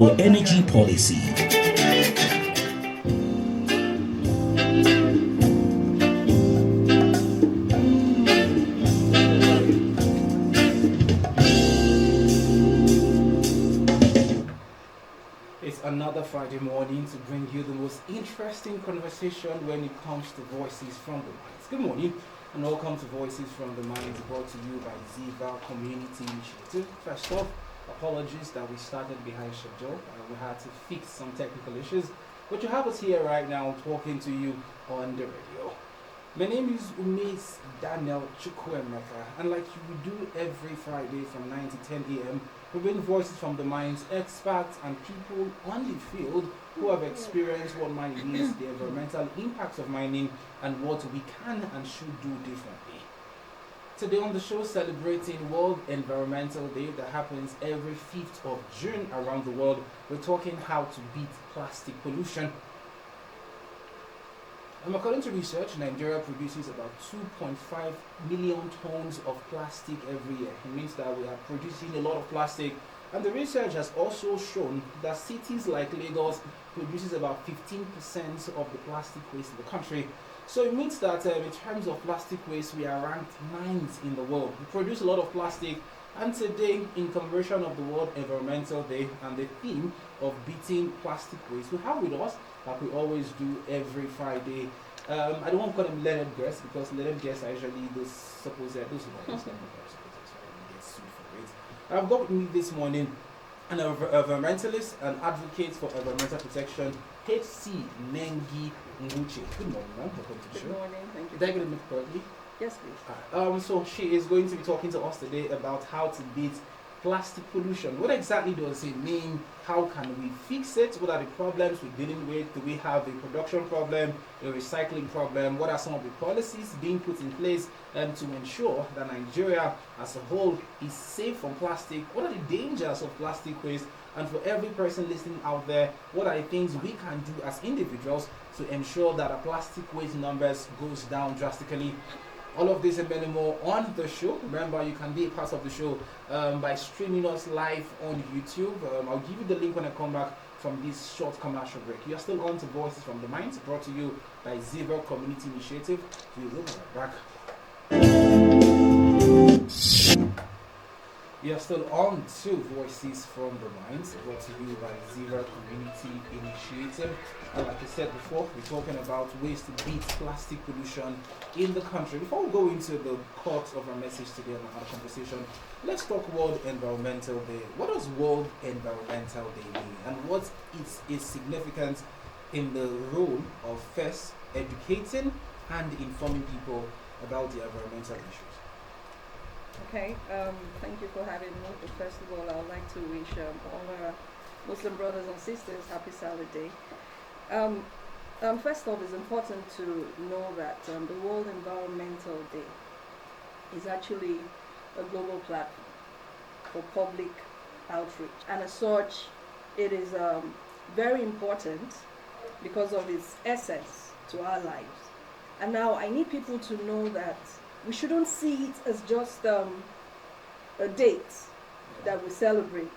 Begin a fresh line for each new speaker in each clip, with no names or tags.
Energy policy.
It's another Friday morning to bring you the most interesting conversation when it comes to Voices from the Minds. Good morning and welcome to Voices from the Minds, brought to you by Ziva Community Initiative. First off, apologies that we started behind schedule. We had to fix some technical issues, but you have us here right now talking to you on the radio. My name is Umis Daniel Chukwemeka, and like we do every Friday from 9 to 10 a.m., we bring voices from the minds, experts and people on the field who have experienced what mining is, the environmental impacts of mining, and what we can and should do differently. Today on the show, celebrating World Environmental Day that happens every 5th of June around the world, we're talking how to beat plastic pollution. According to research, Nigeria produces about 2.5 million tons of plastic every year. It means that we are producing a lot of plastic. And the research has also shown that cities like Lagos produces about 15% of the plastic waste in the country. So it means that in terms of plastic waste, we are ranked 9th in the world. We produce a lot of plastic. And today, in commemoration of the World Environmental Day and the theme of beating plastic waste, we have with us, like we always do every Friday. I don't want to call them learned guests because learned guests are usually those supposed those who are just get sued for it. I've got with me this morning an environmentalist, an advocate for environmental protection, HC Nengi Nwuche. Good morning, ma'am. Welcome to the show.
Good morning, thank you.
Did I get it correctly?
Yes, please.
So she is going to be talking to us today about how to beat plastic pollution. What exactly does it mean? How can we fix it? What are the problems we're dealing with? Do we have a production problem, a recycling problem? What are some of the policies being put in place to ensure that Nigeria as a whole is safe from plastic? What are the dangers of plastic waste? And for every person listening out there, what are the things we can do as individuals to ensure that our plastic waste numbers goes down drastically? All of this and many more on the show. Remember, you can be a part of the show by streaming us live on YouTube. I'll give you the link when I come back from this short commercial break. You're still on to Voices from the Minds, brought to you by Ziva Community Initiative. We'll be right back. You're still on to Voices from the Minds, brought to you by Ziva Community Initiative. And like I said before, we're talking about ways to beat plastic pollution in the country. Before we go into the crux of our message today and our conversation, let's talk World Environmental Day. What does World Environmental Day mean? And what is its significance in the role of first educating and informing people about the environmental issues?
Okay, thank you for having me. But first of all, I would like to wish all our Muslim brothers and sisters happy Saturday. First off, it's important to know that the World Environmental Day is actually a global platform for public outreach. And as such, it is very important because of its essence to our lives. And now I need people to know that we shouldn't see it as just a date that we celebrate,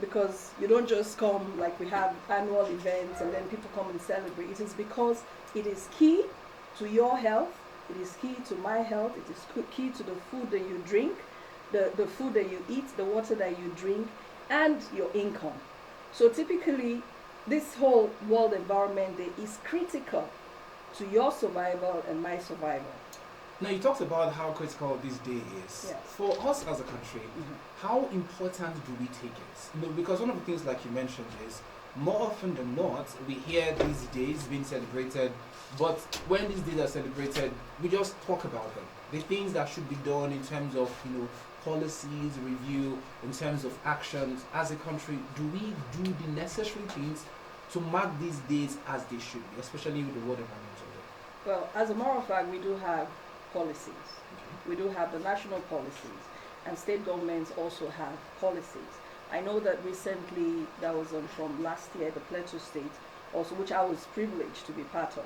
because you don't just come like we have annual events and then people come and celebrate. It is because it is key to your health, it is key to my health, it is key to the food that you drink, the food that you eat, the water that you drink, and your income. So typically, this whole World Environment Day is critical to your survival and my survival.
Now, you talked about how critical this day is.
Yes.
For us as a country, how important do we take it? Because one of the things, like you mentioned, is more often than not, we hear these days being celebrated, but when these days are celebrated, we just talk about them. The things that should be done in terms of, policies, review, in terms of actions as a country, do we do the necessary things to mark these days as they should be, especially with the World Environmental Day?
Well, as a matter of fact, we do have policies. We do have the national policies, and state governments also have policies. I know that recently, that was from last year, the Plateau State, also, which I was privileged to be part of,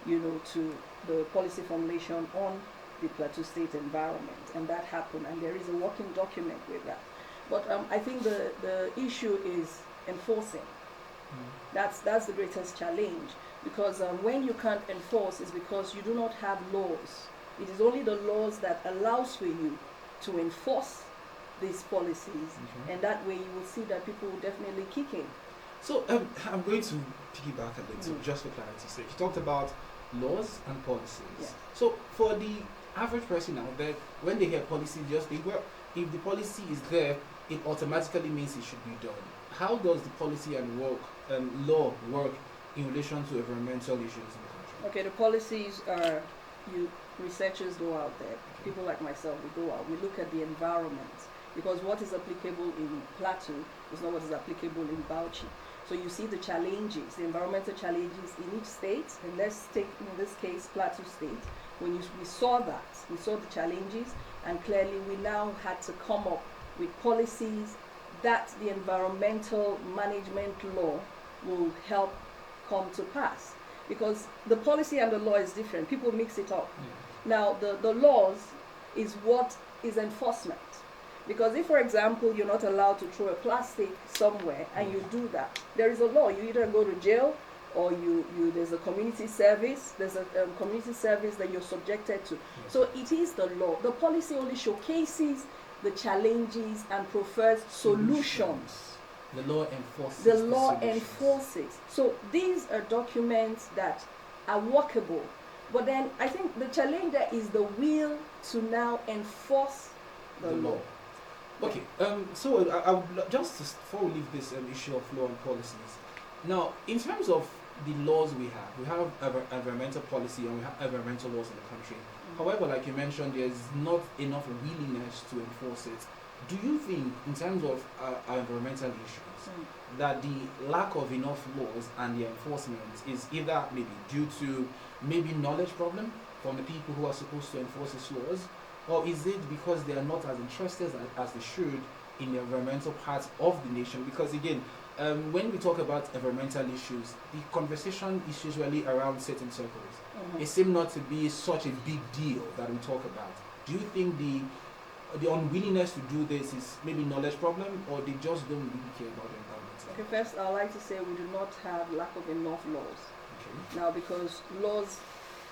to the policy formulation on the Plateau State environment, and that happened, and there is a working document with that. But I think the issue is enforcing. That's the greatest challenge, because when you can't enforce is because you do not have laws. It is only the laws that allows for you to enforce these policies, and that way you will see that people will definitely kick in.
So I'm going to piggyback a little, just for clarity's sake. You talked about laws and policies.
Yeah.
So for the average person out there, when they hear policy, just think, well, if the policy is there, it automatically means it should be done. How does the policy and law work in relation to environmental issues in the country?
Okay, the policies are, researchers go out there, people like myself, we go out, we look at the environment, because what is applicable in Plateau is not what is applicable in Bauchi. So you see the challenges, the environmental challenges in each state, and let's take, in this case, Plateau State. We saw that, we saw the challenges, and clearly we now had to come up with policies that the environmental management law will help come to pass. Because the policy and the law is different. People mix it up. Now, the laws is what is enforcement. Because if, for example, you're not allowed to throw a plastic somewhere and you do that, there is a law. You either go to jail or there's a community service. There's a community service that you're subjected to. So it is the law. The policy only showcases the challenges and prefers solutions.
The law enforces.
The law enforces. So these are documents that are workable. But then I think the challenge there is the will to now enforce the law.
Okay, so I would just before we leave this issue of law and policies. Now, in terms of the laws we have environmental policy and we have environmental laws in the country. However, like you mentioned, there's not enough willingness to enforce it. Do you think, in terms of our environmental issues, that the lack of enough laws and the enforcement is either maybe due to maybe knowledge problem from the people who are supposed to enforce these laws, or is it because they are not as interested as they should in the environmental part of the nation? Because again, when we talk about environmental issues, the conversation is usually around certain circles. It seems not to be such a big deal that we talk about. Do you think the unwillingness to do this is maybe knowledge problem, or they just don't really care about the environment?
Okay, first I'd like to say we do not have lack of enough laws.
Okay.
Now, because laws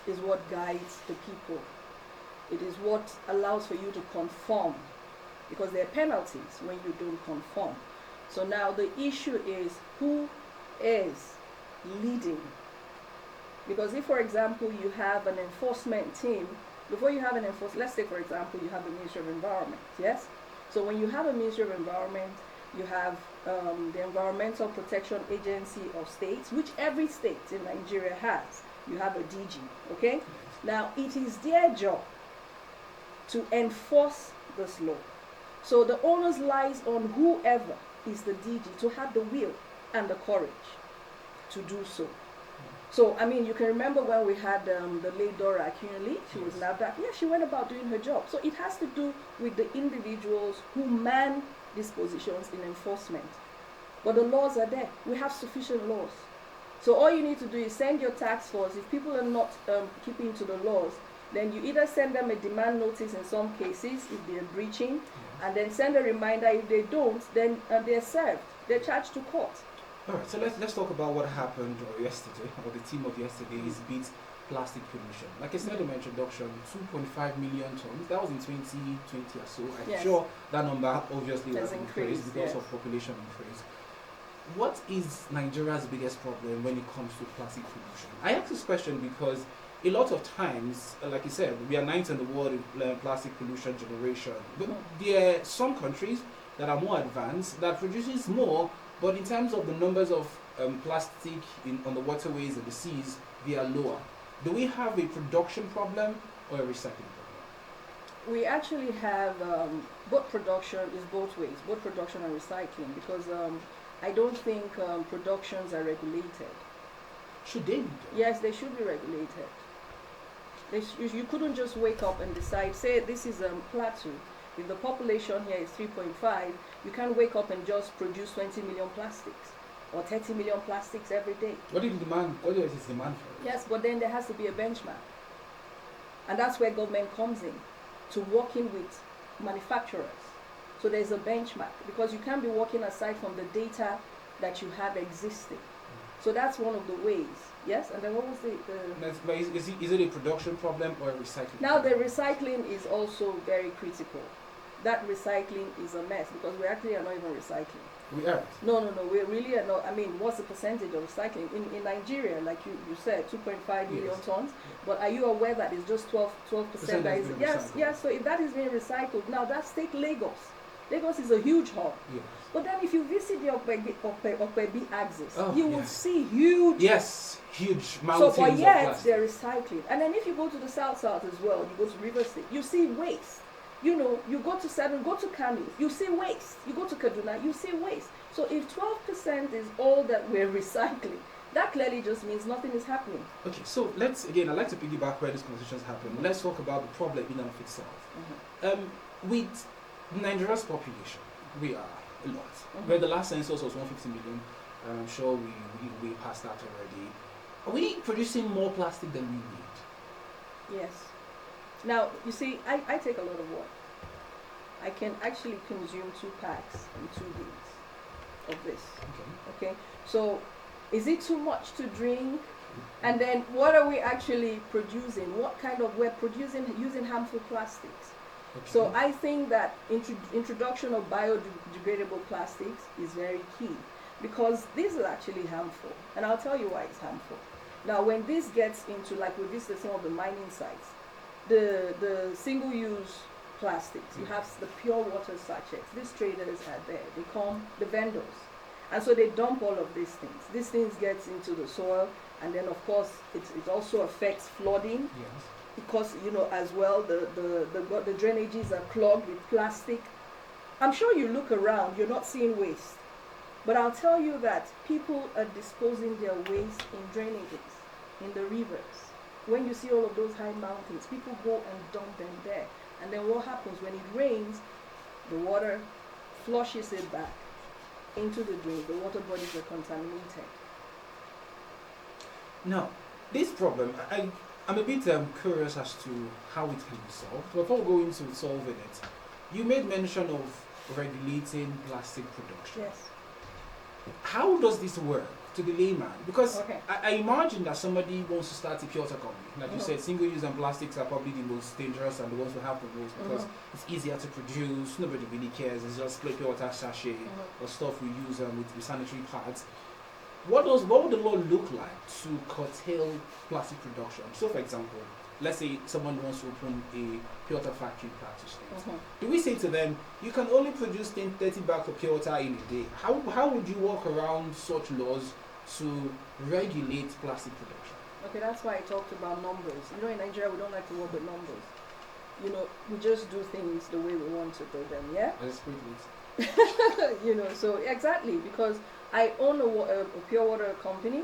is what guides the people. It is what allows for you to conform, because there are penalties when you don't conform. So now the issue is who is leading. Because if, for example, you have an enforcement team, before you have an let's say, for example, you have a Ministry of Environment, yes? So when you have a Ministry of Environment, you have the Environmental Protection Agency of states, which every state in Nigeria has. You have a DG, okay? Now, it is their job to enforce this law. So the onus lies on whoever is the DG to have the will and the courage to do so. So, I mean, you can remember when we had the late Dora Akinwumi, she was NAFDAC. Yeah, she went about doing her job. So it has to do with the individuals who man these positions in enforcement. But the laws are there. We have sufficient laws. So all you need to do is send your task force. If people are not keeping to the laws, then you either send them a demand notice in some cases if they're breaching, and then send a reminder if they don't, then they're served. They're charged to court.
All right, so let's talk about what happened yesterday, or the theme of yesterday's beat plastic pollution. Like I said in my introduction, 2.5 million tons. That was in 2020 or so. I'm sure that number obviously has increased because of population increase. What is Nigeria's biggest problem when it comes to plastic pollution? I ask this question because a lot of times, like you said, we are ninth in the world in plastic pollution generation. But there are some countries that are more advanced that produces more, but in terms of the numbers of plastic on the waterways and the seas, they are lower. Do we have a production problem or a recycling problem?
We actually have both production is both ways, both production and recycling, because I don't think productions are regulated.
Should they be?
Yes, they should be regulated. You couldn't just wake up and decide, say this is Plateau. If the population here is 3.5, you can't wake up and just produce 20 million plastics or 30 million plastics every day.
What is demand? What is demand for it?
Yes, but then there has to be a benchmark. And that's where government comes in, to working with manufacturers. So So there's a benchmark because you can't be working aside from the data that you have existing. So that's one of the ways. Yes, and then what was the
But is it a production problem or a recycling
now the
problem?
recycling is also very critical. That recycling is a mess because we actually are not even recycling.
We are.
No, we really are not. I mean, what's the percentage of recycling? In Nigeria, like you said, 2.5 million
Yes.
tons, but are you aware that it's just 12%
Percent
that
has
is,
been
yes,
recycled.
yes, so if that is being recycled, now that's take Lagos. Lagos is a huge hub.
Yes.
But then if you visit the Okwebi axis,
Oh,
you will
yes.
see huge.
Yes, huge
So,
mountains
but
of
yet
plastic.
they're recycling. And then if you go to the south as well, you go to River State, you see waste. You know, you go to Seven, go to Kano, you see waste. You go to Kaduna, you see waste. So if 12% is all that we're recycling, that clearly just means nothing is happening.
Okay, so I'd like to piggyback where these conversations happen.
Mhm.
Let's talk about the problem in and of itself. With Nigeria's population, we are a lot.
Mhm.
Where the last census was 150 million, I'm sure we passed that already. Are we producing more plastic than we need?
Yes. Now, you see, I take a lot of water. I can actually consume 2 packs in 2 days of this.
Okay.
Okay? So, is it too much to drink? And then, what are we actually producing? What kind of, we're producing using harmful plastics.
Okay.
So, I think that introduction of biodegradable plastics is very key because this is actually harmful. And I'll tell you why it's harmful. Now, when this gets into, like we visited some of the mining sites, the single-use plastics, you have the pure water sachets. These traders are there. They come, the vendors. And so they dump all of these things. These things get into the soil, and then of course it also affects flooding
Yes.
because, you know, as well the drainages are clogged with plastic. I'm sure you look around, you're not seeing waste. But I'll tell you that people are disposing their waste in drainages, in the rivers. When you see all of those high mountains, people go and dump them there. And then what happens when it rains, the water flushes it back into the drain. The water bodies are contaminated.
Now, this problem, I'm a bit curious as to how it can be solved. Before going to solving it, you made mention of regulating plastic production.
Yes.
How does this work to the layman? Because
Okay.
I imagine that somebody wants to start a pure water company. Like you
Mhm.
said, single-use and plastics are probably the most dangerous and the ones who have the most because it's easier to produce. Nobody really cares. It's just pure water sachet or stuff we use with sanitary pads. What would the law look like to curtail plastic production? So, for example, let's say someone wants to open a pure water factory in Plateau State. Do we say to them, you can only produce 30 bags of pure water in a day? How would you work around such laws to regulate plastic production?
Okay, that's why I talked about numbers. You know, in Nigeria, we don't like to work with numbers. You know, we just do things the way we want to do them, yeah?
As privilege.
You know, so exactly, because I own a pure water company,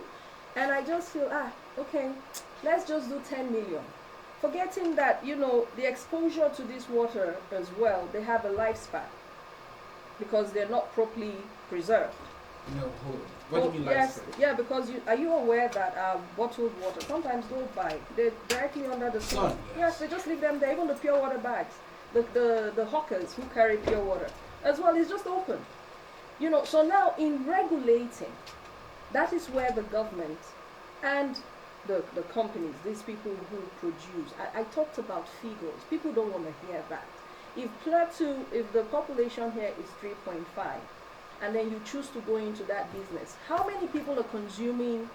and I just feel, okay, let's just do 10 million. Forgetting that, you know, the exposure to this water as well, they have a lifespan because they're not properly preserved.
No, hold on. What do you mean
Yes,
lifespan?
yeah, because are you aware that bottled water sometimes don't buy? They're directly under the sun.
Sun, yes.
Yes, they just leave them there. Even the pure water bags, the hawkers who carry pure water as well, is just open. You know, so now in regulating, that is where the government and the companies, these people who produce, I talked about figures. People don't want to hear that. If the population here is 3.5, and then you choose to go into that business, how many people are consuming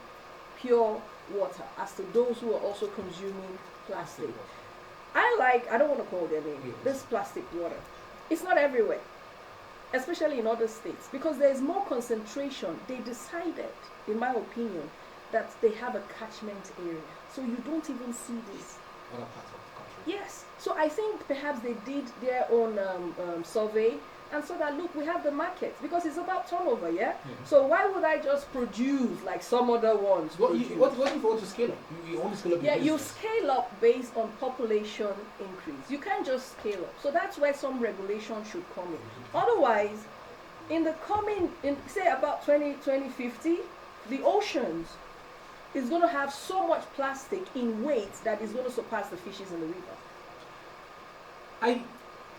pure water as to those who are also consuming plastic? I don't want to call their name, this plastic water. It's not everywhere, especially in other states, because there's more concentration. They decided, in my opinion, that they have a catchment area. So you don't even see this.
Other parts of the country.
Yes. So I think perhaps they did their own survey and so that, look, we have the market because it's about turnover, yeah? So why would I just produce like some other ones?
What if you want to scale up? You only scale up.
Yeah, you scale up based on population increase. You can't just scale up. So that's where some regulation should come in. Otherwise, say about 2050, the oceans is going to have so much plastic in weight that is going to surpass the fishes in the river.
I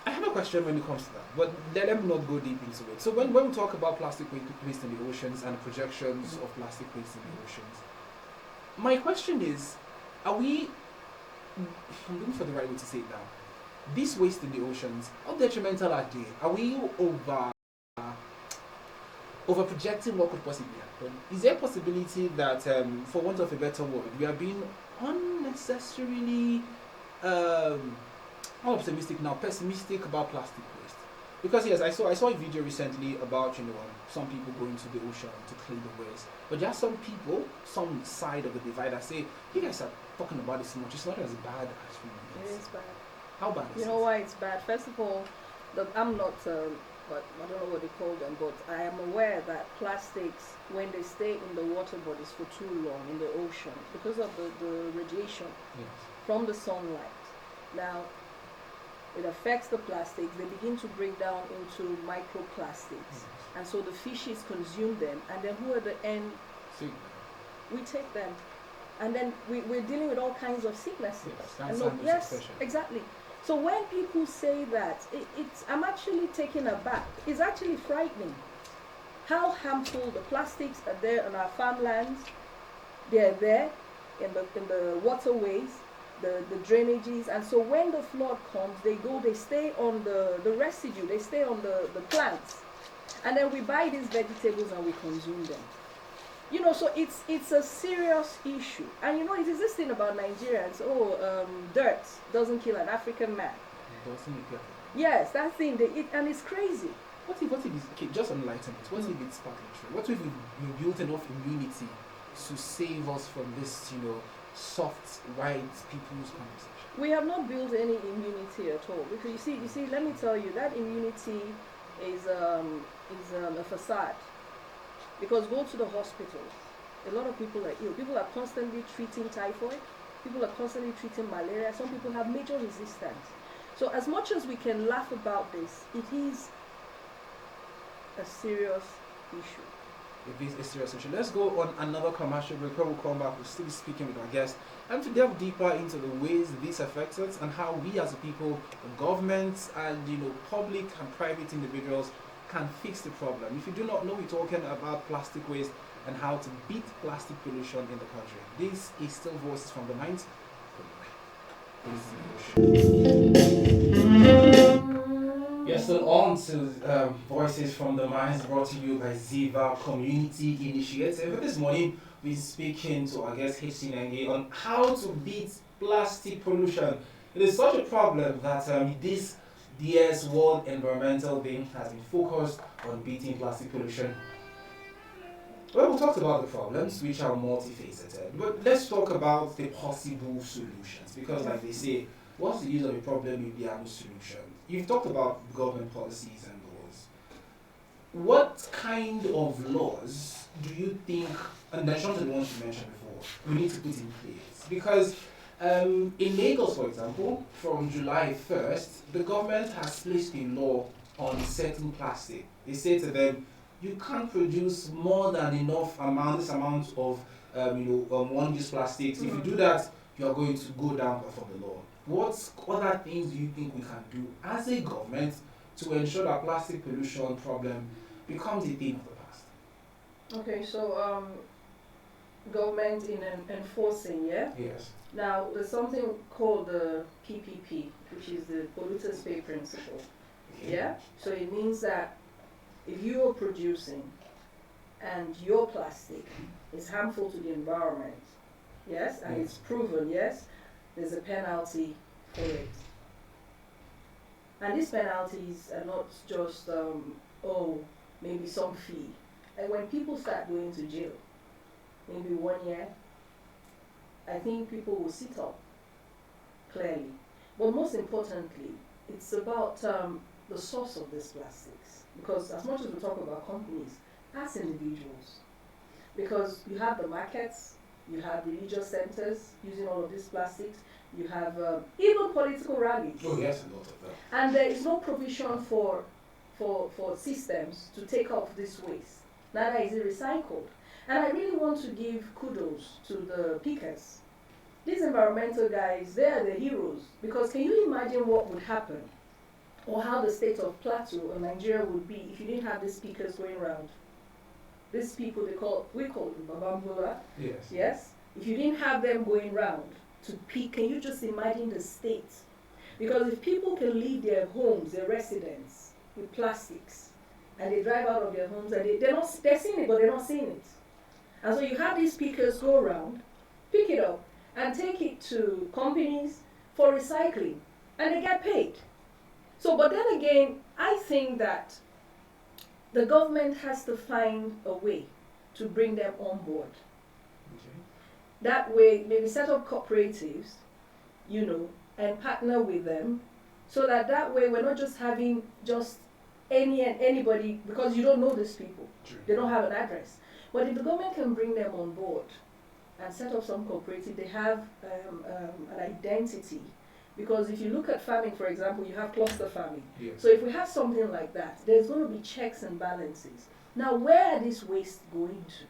I have a question when it comes to that, but let me not go deep into it. So when we talk about plastic waste in the oceans and projections of plastic waste in the oceans, my question is, are we, I'm looking for the right way to say it now, this waste in the oceans, how detrimental are they? Are we over projecting what could possibly happen? Is there a possibility that, for want of a better word, we are being unnecessarily not optimistic now, pessimistic about plastic waste? Because yes, I saw a video recently about some people going to the ocean to clean the waste, but there are some people, some side of the divide that say, you guys are talking about this so much, it's not as bad as we think.
It is bad.
How bad is it?
You know why it's bad? First of all, I'm not, but I don't know what they call them, but I am aware that plastics, when they stay in the water bodies for too long in the ocean, because of the radiation from the sunlight, now it affects the plastics. They begin to break down into microplastics, and so the fishes consume them, and then who at the end? We take them, and then we're dealing with all kinds of sicknesses. Yes, exactly. So when people say that, I'm actually taken aback. It's actually frightening how harmful the plastics are there on our farmlands. They're there in the waterways, the drainages, and so when the flood comes, they stay on the residue, they stay on the plants, and then we buy these vegetables and we consume them. So it's a serious issue. And it is this thing about Nigerians, dirt doesn't kill an African man. Yes, that thing, and it's crazy.
What if it's, just enlighten it, what if it's partly true? What if we built enough immunity to save us from this, soft, white people's conversation?
We have not built any immunity at all. Because you see, let me tell you, that immunity is a facade. Because go to the hospitals, a lot of people are ill. People are constantly treating typhoid. People are constantly treating malaria. Some people have major resistance. So as much as we can laugh about this, it is a serious issue.
It is a serious issue. Let's go on another commercial break. Before we come back, we'll still be speaking with our guests and to delve deeper into the ways this affects us and how we as a people, the governments and public and private individuals can fix the problem. If you do not know, we're talking about plastic waste and how to beat plastic pollution in the country. This is still Voices from the Minds. Yes, still on to Voices from the Minds, brought to you by Ziva Community Initiative. And this morning, we're speaking to our guest Nengi on how to beat plastic pollution. It is such a problem that this year's World Environmental Day has been focused on beating plastic pollution. Well, we talked about the problems, which are multifaceted, but let's talk about the possible solutions. Because, like they say, what's the use of a problem if there are no solutions? You've talked about government policies and laws. What kind of laws do you think, and that's not the ones you mentioned before, we need to put in place? Because in Lagos, for example, from July 1st, the government has placed a law on certain plastic. They say to them, you can't produce more than this amount of one-use plastics. If you do that, you are going to go down for the law. What other things do you think we can do as a government to ensure that plastic pollution problem becomes a thing of the past?
Okay, so government in enforcing, yeah?
Yes.
Now, there's something called the PPP, which is the Polluters Pay Principle. Okay. Yeah? So it means that if you are producing and your plastic is harmful to the environment, yes, and it's proven, yes, there's a penalty for it. And these penalties are not just, maybe some fee. And when people start going to jail, maybe 1 year, I think people will sit up, clearly. But most importantly, it's about the source of these plastics. Because as much as we talk about companies, as individuals, because you have the markets, you have religious centers using all of these plastics, you have even political rallies.
Oh yes, a lot of that.
And there is no provision for systems to take off this waste. Neither is it recycled. And I really want to give kudos to the pickers. These environmental guys, they are the heroes. Because can you imagine what would happen or how the state of Plateau or Nigeria would be if you didn't have these speakers going around. These people we call them Babambula.
Yes.
Yes? If you didn't have them going round to pick, can you just imagine the state? Because if people can leave their homes, their residence, with plastics, and they drive out of their homes, and they're seeing it, but they're not seeing it. And so you have these speakers go around, pick it up, and take it to companies for recycling, and they get paid. So, but then again, I think that the government has to find a way to bring them on board.
Okay.
That way, maybe set up cooperatives, and partner with them, so that way we're not just having just any and anybody, because you don't know these people.
True.
They don't have an address. But if the government can bring them on board and set up some cooperative, they have an identity. Because if you look at farming, for example, you have cluster farming.
Yes.
So if we have something like that, there's going to be checks and balances. Now, where are these wastes going to?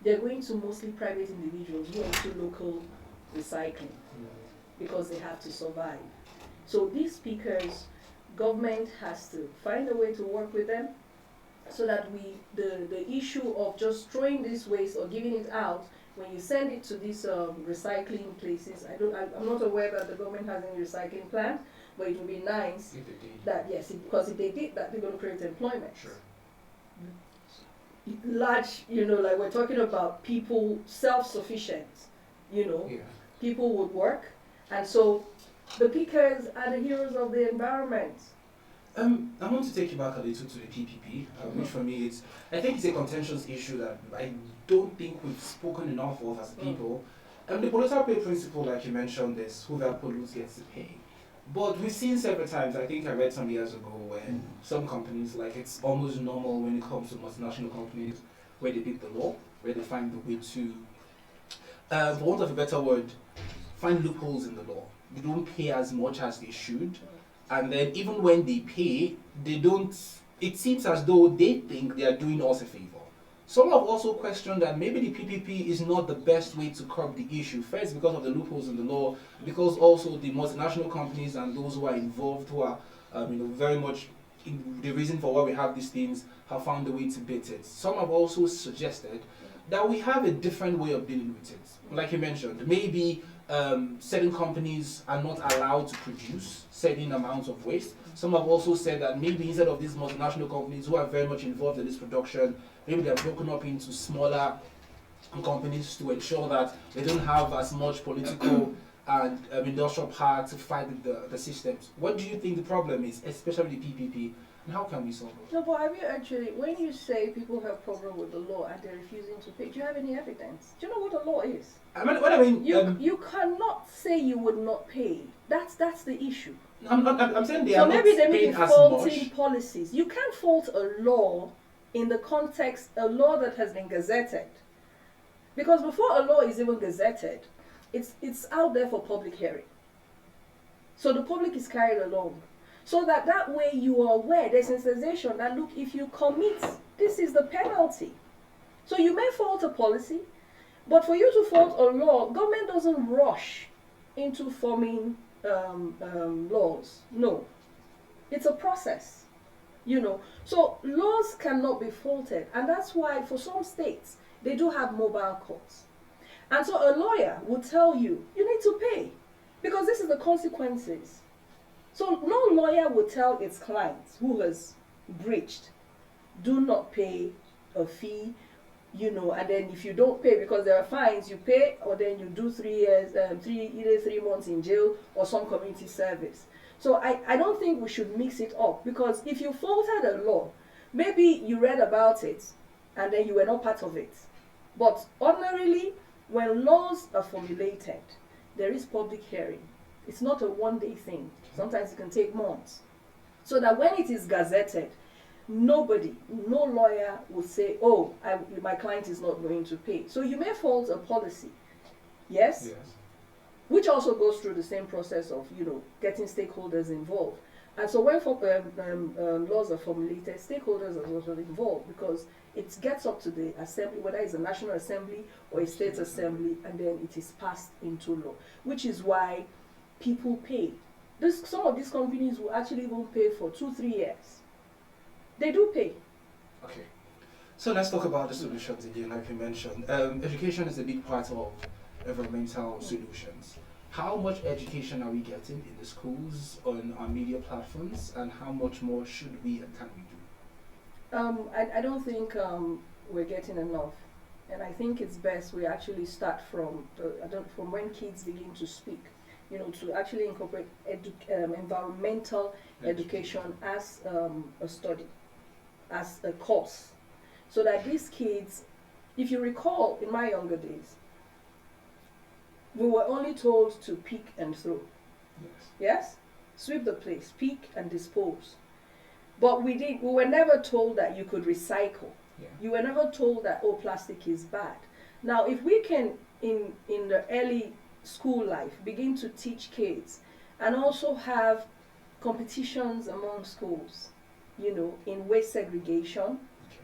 They're going to mostly private individuals who are into local recycling because they have to survive. So these speakers, government has to find a way to work with them so that the issue of just throwing this waste or giving it out, when you send it to these recycling places, I'm not aware that the government has any recycling plant, but it would be nice
If they did.
that, yes, because if they did that, they're going to create employment.
Sure.
Large, like we're talking about people self-sufficient,
Yeah.
people would work, and so the pickers are the heroes of the environment.
I want to take you back a little to the PPP, which for me I think it's a contentious issue that I don't think we've spoken enough of as people. The political pay principle, like you mentioned, is whoever pollutes gets to pay. But we've seen several times, I think I read some years ago, when some companies, like it's almost normal when it comes to multinational companies, where they pick the law, where they find the way to, for want of a better word, find loopholes in the law. They don't pay as much as they should. And then even when they pay, they don't, it seems as though they think they are doing us a favor. Some have also questioned that maybe the PPP is not the best way to curb the issue. First, because of the loopholes in the law, because also the multinational companies and those who are involved, who are very much the reason for why we have these things, have found a way to beat it. Some have also suggested that we have a different way of dealing with it. Like you mentioned, maybe certain companies are not allowed to produce certain amounts of waste. Some have also said that maybe instead of these multinational companies who are very much involved in this production, maybe they're broken up into smaller companies to ensure that they don't have as much political and industrial power to fight the systems. What do you think the problem is, especially the PPP, and how can we solve it?
No, but have you actually, when you say people have problem with the law and they're refusing to pay, do you have any evidence? Do you know what the law is? You cannot say you would not pay. That's the issue.
I'm saying they
so
are
maybe
not
they're
paying
making
as
faulty
much.
policies. You can't fault a law in the context, a law that has been gazetted. Because before a law is even gazetted, it's out there for public hearing. So the public is carried along. So that way you are aware, there's sensitization that look, if you commit, this is the penalty. So you may fault a policy, but for you to fault a law, government doesn't rush into forming laws. No. It's a process. So laws cannot be faulted, and that's why for some states they do have mobile courts. And so a lawyer will tell you, you need to pay, because this is the consequences. So no lawyer will tell its clients who has breached, do not pay a fee, and then if you don't pay, because there are fines, you pay, or then you do 3 years, either 3 months in jail or some community service. So I don't think we should mix it up, because if you faulted a law, maybe you read about it and then you were not part of it. But ordinarily, when laws are formulated, there is public hearing. It's not a one-day thing. Sometimes it can take months. So that when it is gazetted, no lawyer will say, oh, my client is not going to pay. So you may fault a policy, yes? Which also goes through the same process of, getting stakeholders involved. And so when laws are formulated, stakeholders are also involved, because it gets up to the assembly, whether it's a national assembly or a state assembly, and then it is passed into law, which is why people pay. Some of these companies will actually even pay for 2-3 years. They do pay.
Okay. So let's talk about the solutions again, like you mentioned. Education is a big part of environmental solutions. How much education are we getting in the schools, on our media platforms, and how much more should we and can we do?
I don't think we're getting enough, and I think it's best we actually start from from when kids begin to speak. To actually incorporate environmental education as a study, as a course, so that these kids, if you recall, in my younger days, we were only told to pick and throw. Yes? Sweep the place, pick and dispose. But we were never told that you could recycle.
Yeah.
You were never told that, oh, plastic is bad. Now, if we can, in the early school life, begin to teach kids and also have competitions among schools, in waste segregation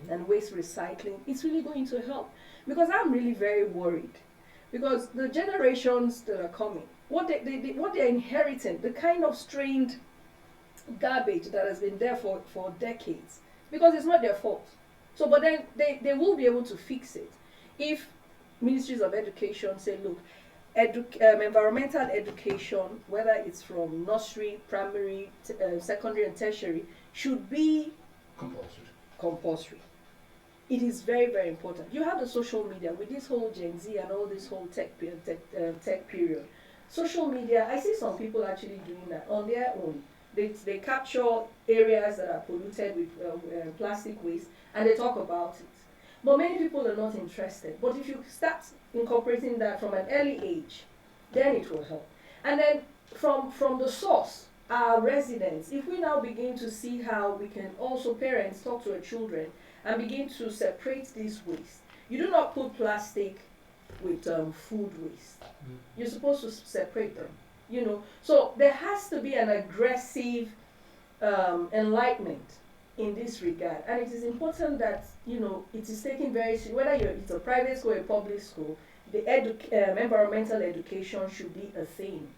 and waste recycling, it's really going to help. Because I'm really very worried. Because the generations that are coming, what they're inheriting, the kind of strained garbage that has been there for decades, because it's not their fault. So, but then they will be able to fix it if ministries of education say, look, environmental education, whether it's from nursery, primary, secondary, and tertiary, should be compulsory. It is very, very important. You have the social media with this whole Gen Z and all this whole tech period. Social media, I see some people actually doing that on their own. They capture areas that are polluted with plastic waste and they talk about it. But many people are not interested. But if you start incorporating that from an early age, then it will help. And then from the source, our residents, if we now begin to see how we can also, parents talk to our children and begin to separate this waste. You do not put plastic with food waste. You're supposed to separate them, So there has to be an aggressive enlightenment in this regard. And it is important that, it is taken very seriously, whether it's a private school or a public school, the environmental education should be a thing.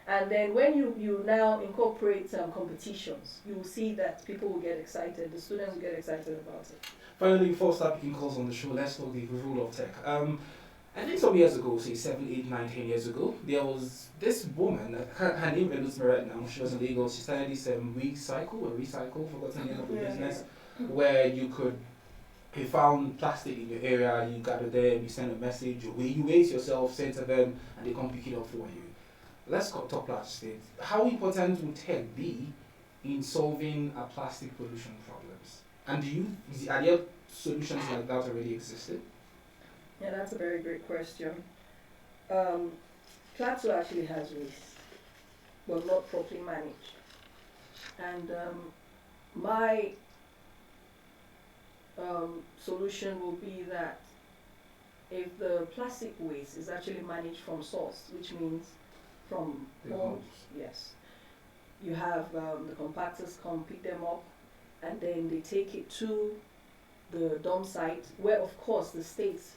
And then when you now incorporate competitions, you will see that people will get excited, the students will get excited about it.
Finally, before we start picking calls on the show, let's talk the rule of tech. I think some years ago, say 7, 8, 9, 10 years ago, there was this woman, her name eludes me right now, she was in Lagos, she started this recycle, forgotten the name of the business, where you found plastic in your area, you gather them, you send a message, you waste yourself, send to them, and they come pick it up for you. Let's talk plastic. How important would tech be in solving our plastic pollution problems? And are there solutions like that already existed?
Yeah, that's a very great question. Plateau actually has waste, but not properly managed. And my solution will be that if the plastic waste is actually managed from source, which means from homes, yes, you have the compactors come pick them up, and then they take it to the dump site, where of course the states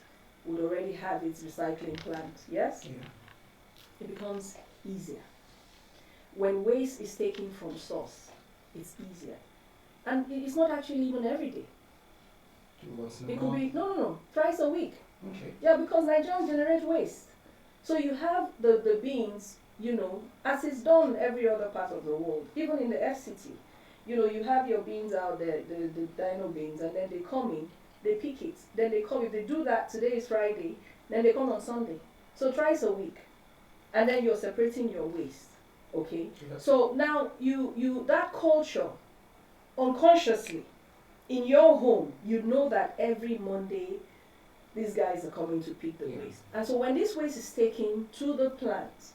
would already have its recycling plant, yes?
Yeah.
It becomes easier. When waste is taken from source, it's easier. And it's not actually even every day. It could be, no, twice a week.
Okay.
Yeah, because Nigerians generate waste. So you have the beans, as it's done every other part of the world, even in the FCT. You have your beans out there, the dino beans, and then they come in, they pick it, then they come. If they do that, today is Friday, then they come on Sunday. So twice a week. And then you're separating your waste. Okay? Yes. So now you that culture, unconsciously, in your home, you know that every Monday these guys are coming to pick the waste. And so when this waste is taken to the plant,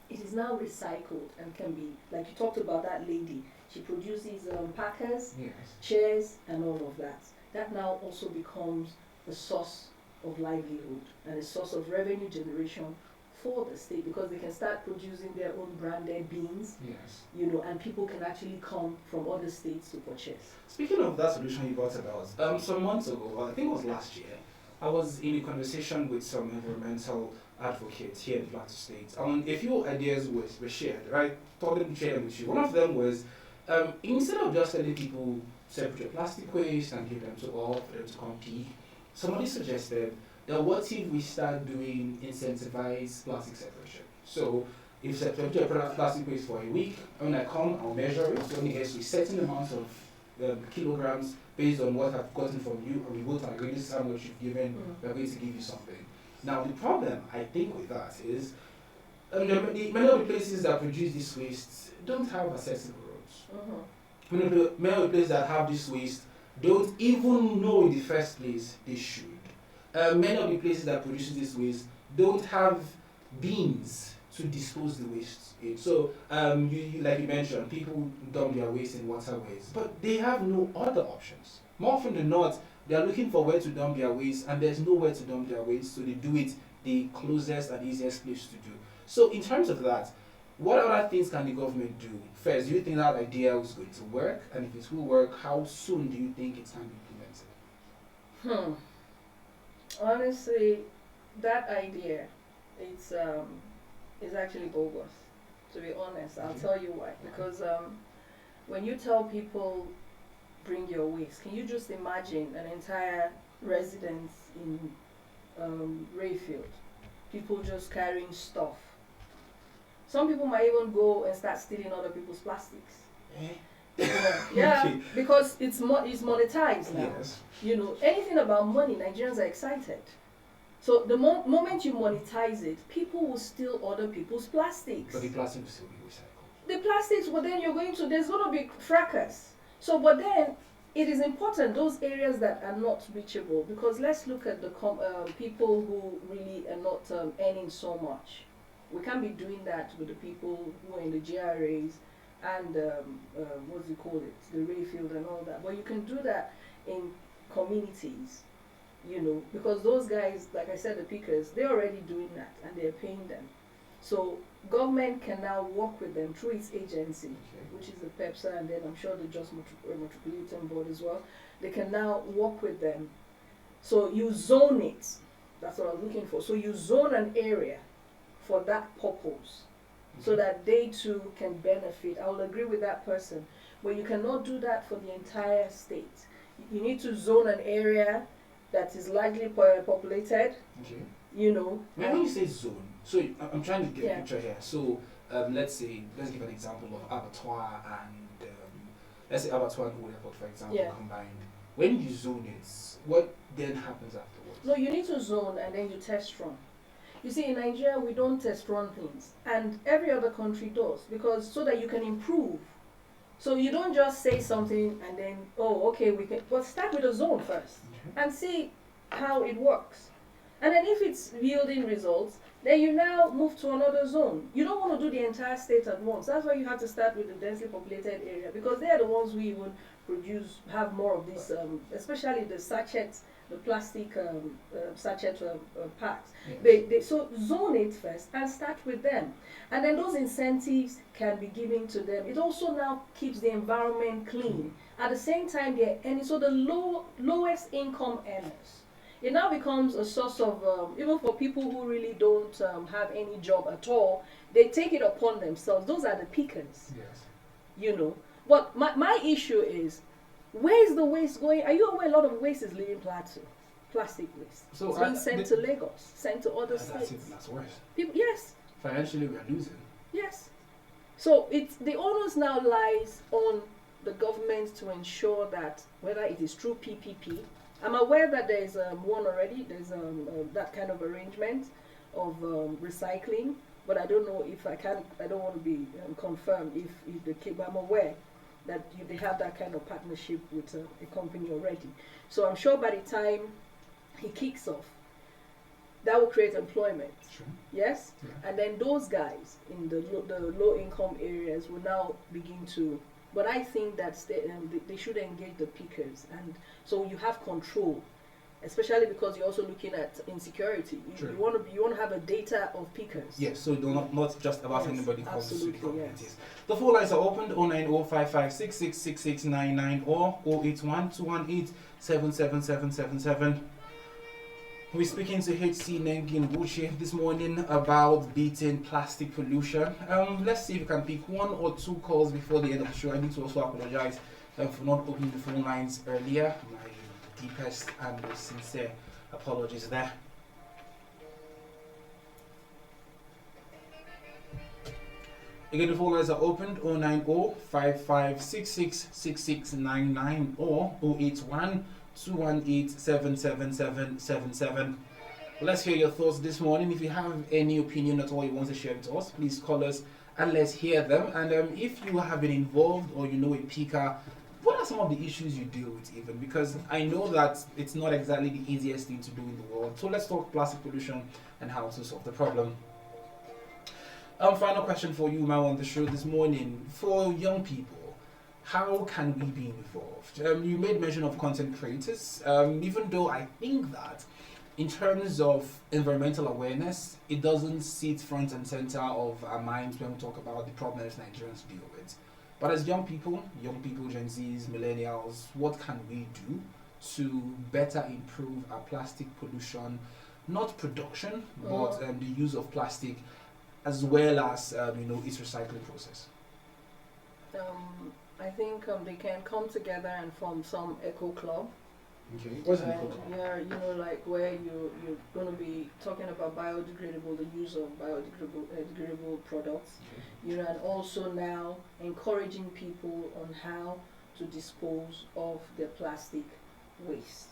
it is now recycled and can be, like you talked about that lady, she produces packers, chairs, and all of that. That now also becomes a source of livelihood and a source of revenue generation for the state, because they can start producing their own branded beans, and people can actually come from other states to purchase.
Speaking of that solution you brought about, some months ago, I think it was last year, I was in a conversation with some environmental advocates here in the Plateau State. A few ideas were shared, right? Thought them shared with you. One of them was instead of just letting people separate your plastic waste and give them to all for them to compete, somebody suggested that what if we start doing incentivized plastic separation? So if you separate your plastic waste for a week, when I come, I'll measure it, so only gets a certain amount of kilograms based on what I've gotten from you, and we both agree this is how much you've given, we're going to give you something. Now the problem, I think, with that is many of the places that produce this waste don't have accessible roads. Many of the places that have this waste don't even know in the first place they should. Many of the places that produce this waste don't have bins to dispose the waste in. So, you like you mentioned, people dump their waste in waterways, but they have no other options. More often than not, they are looking for where to dump their waste, and there's nowhere to dump their waste, so they do it the closest and easiest place to do. So, in terms of that, what other things can the government do? First, do you think that idea is going to work? And if it will work, how soon do you think it can be implemented?
Honestly, that idea, it's actually bogus. To be honest, I'll tell you why. Because when you tell people bring your waste, can you just imagine an entire residence in Rayfield, people just carrying stuff? Some people might even go and start stealing other people's plastics. Yeah, okay. Because it's monetized now.
Yes.
You know, anything about money, Nigerians are excited. So the moment you monetize it, people will steal other people's plastics.
But the plastic will still be recycled.
The plastics, well then there's going to be fracas. So, but then it is important, those areas that are not reachable, because let's look at the people who really are not earning so much. We can't be doing that with the people who are in the GRAs and what's it called, the Rayfield and all that. But you can do that in communities, you know, because those guys, like I said, the pickers, they're already doing that and they're paying them. So government can now work with them through its agency, which is the PEPSA, and then I'm sure the Just Metropolitan Board as well. They can now work with them. So you zone it. That's what I was looking for. So you zone an area for that purpose, so that they too can benefit. I will agree with that person. But you cannot do that for the entire state. You need to zone an area that is largely populated. You know.
When you say zone, so I'm trying to get a picture here. So let's give an example of abattoir and let's say abattoir and Old Airport, for example, combined. When you zone it, what then happens afterwards?
No, you need to zone and then you test run. You see, in Nigeria, we don't test run things, and every other country does, because so that you can improve. So you don't just say something and then, oh, okay, we can. But start with a zone first and see how it works. And then if it's yielding results, then you now move to another zone. You don't want to do the entire state at once. That's why you have to start with the densely populated area, because they are the ones who even have more of these, especially the sachets, the plastic sachet packs. So zone it first and start with them. And then those incentives can be given to them. It also now keeps the environment clean. At the same time, so the lowest income earners, it now becomes a source of, even for people who really don't have any job at all, they take it upon themselves. Those are the pickers.
Yes.
You know. But my issue is, where is the waste going? Are you aware a lot of waste is leaving Plateau? Plastic waste. So it's being sent to Lagos, sent to other states.
That's worse.
Yes.
Financially, we are losing.
Yes. So the onus now lies on the government to ensure that whether it is through PPP, I'm aware that there is one already. There's that kind of arrangement of recycling, but I don't know if I don't want to be confirmed if the case. But I'm aware that they have that kind of partnership with a company already. So I'm sure by the time he kicks off, that will create employment.
Sure.
Yes?
Yeah.
And then those guys in the low income areas will now begin to, but I think that they should engage the pickers, and so you have control, especially because you're also looking at insecurity. You want to have a data of pickers.
Yes, so not just about anybody comes to the government.
Yes.
The phone lines are opened 09055666699 or 08121877777. We're speaking to HC Nengi and Nwuche this morning about beating plastic pollution. Let's see if we can pick one or two calls before the end of the show. I need to also apologize for not opening the phone lines earlier. My deepest and most sincere apologies there. Again, the phone lines are opened 090 5566 6699 or 081 218 77777. Let's hear your thoughts this morning. If you have any opinion at all you want to share with us, please call us and let's hear them. And if you have been involved or you know a picker, what are some of the issues you deal with even? Because I know that it's not exactly the easiest thing to do in the world. So let's talk plastic pollution and how to solve the problem. Final question for you, Mao, on the show this morning. For young people, how can we be involved? You made mention of content creators, even though I think that in terms of environmental awareness, it doesn't sit front and center of our minds when we talk about the problems Nigerians deal with. But as young people, Gen Zs, millennials, what can we do to better improve our plastic pollution, not production, but the use of plastic, as well as its recycling process?
I think they can come together and form some eco club.
Okay, what's an eco club?
Yeah, like where you're going to be talking about biodegradable, the use of biodegradable products. Okay. And also now encouraging people on how to dispose of their plastic waste.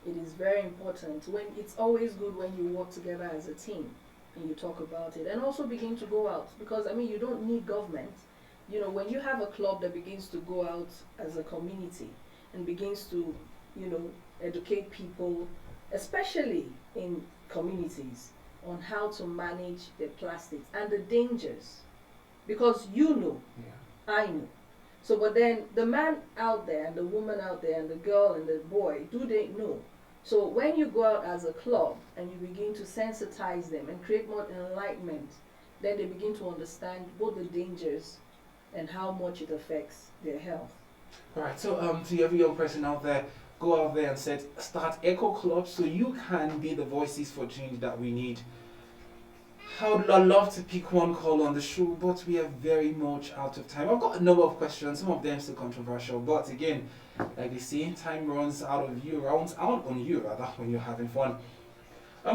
It is very important. It's always good when you work together as a team and you talk about it, and also begin to go out, because you don't need government. When you have a club that begins to go out as a community and begins to educate people, especially in communities, on how to manage their plastics and the dangers, because I know. So, but then the man out there and the woman out there and the girl and the boy, do they know? So when you go out as a club and you begin to sensitize them and create more enlightenment, then they begin to understand both the dangers and how much it affects their health.
Alright, so to every young person out there, go out there and start eco clubs so you can be the voices for change that we need. I would love to pick one call on the show, but we are very much out of time. I've got a number of questions, some of them still controversial, but again, like they say, time runs out on you when you're having fun.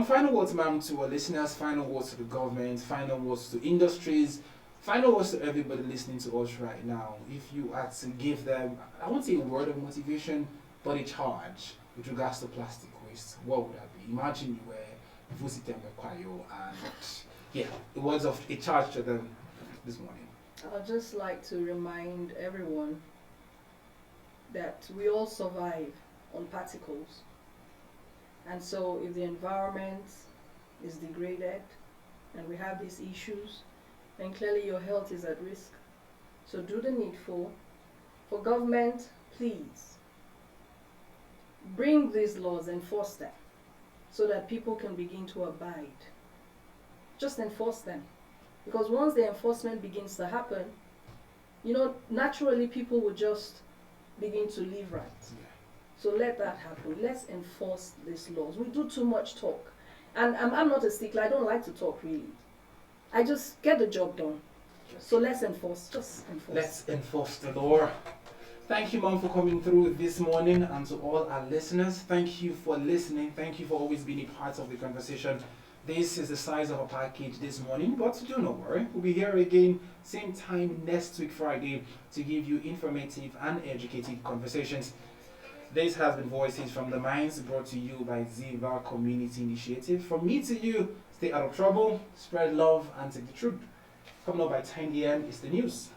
Final words, ma'am, to our listeners, final words to the government, final words to industries, final words to everybody listening to us right now. If you had to give them, I won't say a word of motivation, but a charge with regards to plastic waste, what would that be? Imagine you were Vusitem Kwayo and the words of a charge to them this morning.
I'd just like to remind everyone that we all survive on particles. And so if the environment is degraded and we have these issues, then clearly your health is at risk. So do the needful. For government, please bring these laws, enforce them, so that people can begin to abide. Just enforce them. Because once the enforcement begins to happen, naturally people will just begin to live right. Yeah. So let that happen. Let's enforce these laws. We do too much talk. And I'm not a stickler. I don't like to talk really. I just get the job done. So let's enforce. Just enforce.
Let's enforce the law. Thank you, Mom, for coming through this morning, and to all our listeners, thank you for listening. Thank you for always being a part of the conversation. This is the size of a package this morning, but do not worry. We'll be here again, same time next week, Friday, to give you informative and educative conversations. This has been Voices from the Minds, brought to you by Ziva Community Initiative. From me to you, stay out of trouble, spread love, and take the truth. Coming up by 10 a.m. is the news.